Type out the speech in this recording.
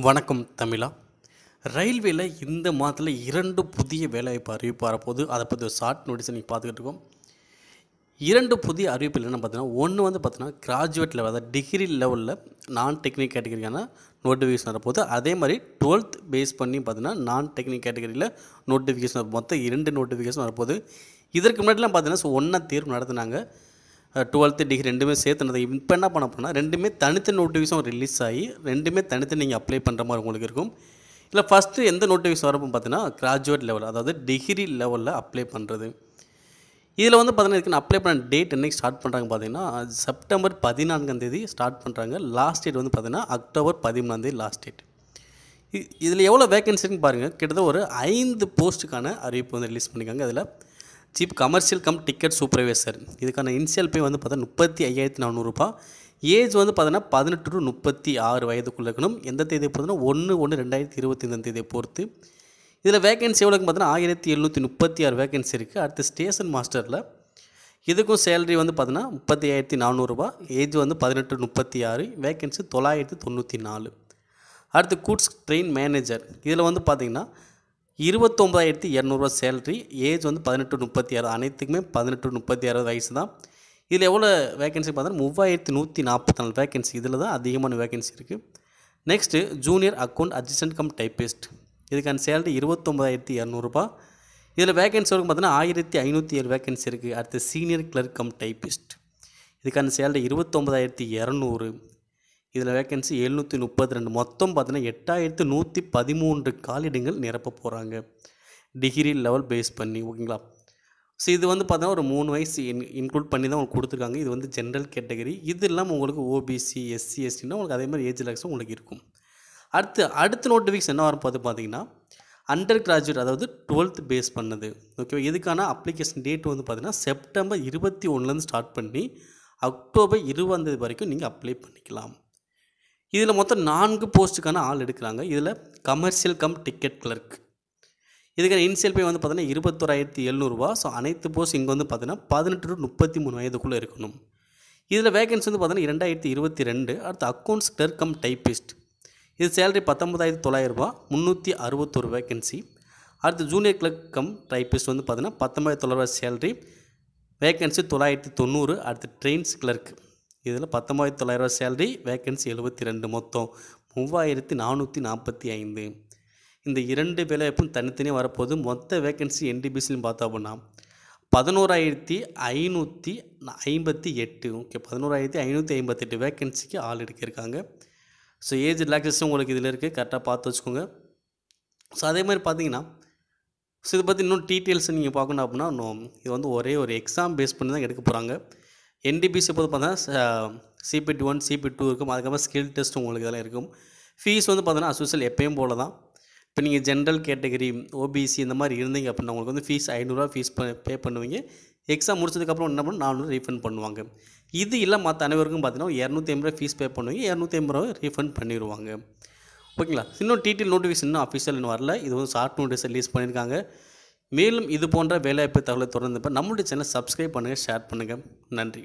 வணக்கம் தமிழா. ரயில்வேல இந்த மாதத்தில் 2 புதிய வேலைவாய்ப்பு அறிவிப்பு வரப்போகுது. அதை பற்றி ஒரு ஷார்ட் நோட்டீஸை நீங்கள் பார்த்துக்கிட்டு இருக்கோம். 2 புதிய அறிவிப்பு என்னென்னு பார்த்தீங்கன்னா, ஒன்று வந்து பார்த்தீங்கன்னா கிராஜுவேட் லெவல், அதாவது டிகிரி லெவலில் நான் டெக்னிக் கேட்டகரிக்கான நோட்டிஃபிகேஷன் வரப்போகுது. அதே மாதிரி 12th பேஸ் பண்ணி பார்த்தீங்கன்னா நான் டெக்னிக் கேட்டகரியில் நோட்டிஃபிகேஷன் மொத்தம் 2 நோட்டிஃபிகேஷன் வரப்போகுது. இதற்கு முன்னாடிலாம் பார்த்தீங்கன்னா ஒன்றா தேர்வு நடத்தினாங்க. 12th டிகிரி ரெண்டுமே சேர்த்துனது. இப்போ என்ன பண்ண போனால் ரெண்டுமே தனித்தனி நோட்டிஃபிகேஷன் ரிலீஸ் ஆகி ரெண்டுமே தனித்தனி நீங்கள் அப்ளை பண்ணுற மாதிரி உங்களுக்கு இருக்கும். இல்லை ஃபஸ்ட்டு எந்த நோட்டிஃபிகேஷன் வரப்போ பார்த்தீங்கன்னா கிராஜுவேட் லெவல், அதாவது டிகிரி லெவலில் அப்ளை பண்ணுறது. இதில் வந்து பார்த்தீங்கன்னா இதுக்கு அப்ளை பண்ண டேட் என்றைக்கு ஸ்டார்ட் பண்ணுறாங்க பார்த்தீங்கன்னா செப்டம்பர் 14 ஸ்டார்ட் பண்ணுறாங்க. லாஸ்ட் டேட் வந்து பார்த்தீங்கன்னா அக்டோபர் 13 லாஸ்ட் டேட். இதில் எவ்வளோ வேகன்சின்னு பாருங்கள். கிட்டத்தட்ட ஒரு 5 போஸ்ட்டுக்கான அறிவிப்பு வந்து ரிலீஸ் பண்ணியிருக்காங்க. அதில் chief commercial cum ticket supervisor, இதுக்கான இனிஷியல் பே வந்து பார்த்தீங்கன்னா 35,400 ரூபாய். ஏஜ் வந்து பார்த்தீங்கன்னா 18 to 36 வயதுக்குள்ளே இருக்கணும். எந்த தேதியை பொறுத்துனா 1/1/2025 தேதியை பொறுத்து. இதில் வேகன்சி எவ்வளோக்கு பார்த்தீங்கன்னா 1736 வேகன்சி இருக்குது. அடுத்து ஸ்டேஷன் மாஸ்டரில் இதுக்கும் சேலரி வந்து பார்த்தீங்கன்னா 35,400 ரூபாய். ஏஜ் வந்து 18 to 36, வேகன்சி 994. அடுத்து கூட்ஸ் ட்ரெயின் மேனேஜர், இதில் வந்து பார்த்திங்கன்னா 29,200 சேலரி. ஏஜ் வந்து 18 to 36, அனைத்துக்குமே 18 to 36 வயசு தான். இதில் எவ்வளோ வேகன்சி பார்த்தீங்கன்னா 3,144 வேகன்சி. இதில் தான் அதிகமான வேகன்சி இருக்குது. Next junior account assistant come typist, இதுக்கான சேலரி 29,200 ரூபாய். இதில் வேகன்சி வரைக்கும் பார்த்தீங்கன்னா 1,507 வேகன்சி இருக்குது. அடுத்து சீனியர் கிளர்க் கம் டைப்பிஸ்ட், இதுக்கான சேலரி 29,200. இதில் வேகன்சி 732. மொத்தம் பார்த்தீங்கன்னா 8,113 காலிடங்கள் நிரப்ப போகிறாங்க டிகிரி லெவல் பேஸ் பண்ணி. ஓகேங்களா? ஸோ இது வந்து பார்த்தீங்கன்னா ஒரு 3 வயசு இன்க்ளூட் பண்ணி தான் உங்களுக்கு கொடுத்துருக்காங்க. இது வந்து ஜென்ரல் கேட்டகரி. இது இல்லாமல் உங்களுக்கு ஓபிசி, எஸ்சி, எஸ்டினா உங்களுக்கு அதே மாதிரி ஏஜ் ரிலாக்ஸும் உங்களுக்கு இருக்கும். அடுத்த நோட்டிஃபிகேஷன் என்ன வரும் பார்த்தீங்கன்னா அண்டர் கிராஜுவேட், அதாவது 12th பேஸ் பண்ணது. ஓகேவா? இதுக்கான அப்ளிகேஷன் டேட் வந்து பார்த்தீங்கன்னா செப்டம்பர் 21 ஸ்டார்ட் பண்ணி அக்டோபர் 20 வரைக்கும் நீங்கள் அப்ளை பண்ணிக்கலாம். இதில் மொத்தம் 4 போஸ்ட்டுக்கான ஆள் எடுக்கிறாங்க. இதில் கமர்ஷியல் கம் டிக்கெட் கிளர்க், இதுக்கான இனிஷியல் பே வந்து பார்த்தீங்கன்னா 21,700 ரூபா. ஸோ அனைத்து போஸ்ட் இங்கே வந்து பார்த்தீங்கன்னா 18 to 33 வயதுக்குள்ளே இருக்கணும். இதில் வேகன்சி வந்து பார்த்தீங்கன்னா 2022. அடுத்து அக்கௌண்ட்ஸ் கிளர்க் கம் டைப்பிஸ்ட், இது சேலரி 19,900 ரூபா, 361 வேகன்சி. அடுத்து ஜூனியர் கிளர்க் கம் டைப்பிஸ்ட் வந்து பார்த்தீங்கன்னா 19,900 சேலரி, வேகன்சி 990. அடுத்து ட்ரெயின்ஸ் கிளர்க், இதில் 19,900 சேலரி, வேகன்சி 72. மொத்தம் 3,445. இந்த 2 வேலைவாய்ப்பும் தனித்தனியாக வரப்போது. மொத்த வேகன்சி என்டிபிசின்னு பார்த்தா அப்படின்னா 11,558. ஓகே, 11,558 வேகன்சிக்கு ஆள் எடுக்கிருக்காங்க. ஸோ ஏஜ் ரிலாக்ஸேஷன் உங்களுக்கு இதில் இருக்குது, கரெக்டாக பார்த்து வச்சுக்கோங்க. ஸோ அதே மாதிரி பார்த்தீங்கன்னா ஸோ இதை பற்றி இன்னும் டீட்டெயில்ஸ் நீங்கள் பார்க்கணும் அப்படின்னா இது வந்து ஒரே ஒரு எக்ஸாம் பேஸ் பண்ணி தான் எடுக்க போகிறாங்க. என்டிபிசி போது பார்த்தீங்கன்னா CPT 1, CPT 2 இருக்கும். அதுக்கப்புறம் ஸ்கில் டெஸ்ட் உங்களுக்கு இதெல்லாம் இருக்கும். ஃபீஸ் வந்து பார்த்தீங்கன்னா அஸ்யூஷுவல் எப்பயும் போல தான். இப்போ நீங்கள் ஜென்ரல் கேட்டகரி, ஓபிசி இந்த மாதிரி இருந்தீங்க அப்படின்னா உங்களுக்கு வந்து ஃபீஸ் 500 ரூபா ஃபீஸ் பே பண்ணுவீங்க. எக்ஸாம் முடிச்சதுக்கப்புறம் என்ன பண்ண 400 ரீஃபண்ட் பண்ணுவாங்க. இது இல்லை மற்ற அனைவருக்கும் பார்த்தீங்கன்னா 250 ரூபா ஃபீஸ் பே பண்ணுவீங்க, 250 ரூபா ரீஃபண்ட் பண்ணிடுவாங்க. ஓகேங்களா? இன்னும் டீட்டெயில் நோட்டிஃபிகேஷன் இன்னும் அஃபிஷியல் இன்னும் வரல. இது வந்து ஷார்ட் நோட்டீஸ் ரிலீஸ் பண்ணியிருக்காங்க. மேலும் இது போன்ற வேலைவாய்ப்பு தகவலை தொடர்ந்து நம்மளுடைய சேனல் சப்ஸ்கிரைப் பண்ணுங்கள், ஷேர் பண்ணுங்கள். நன்றி.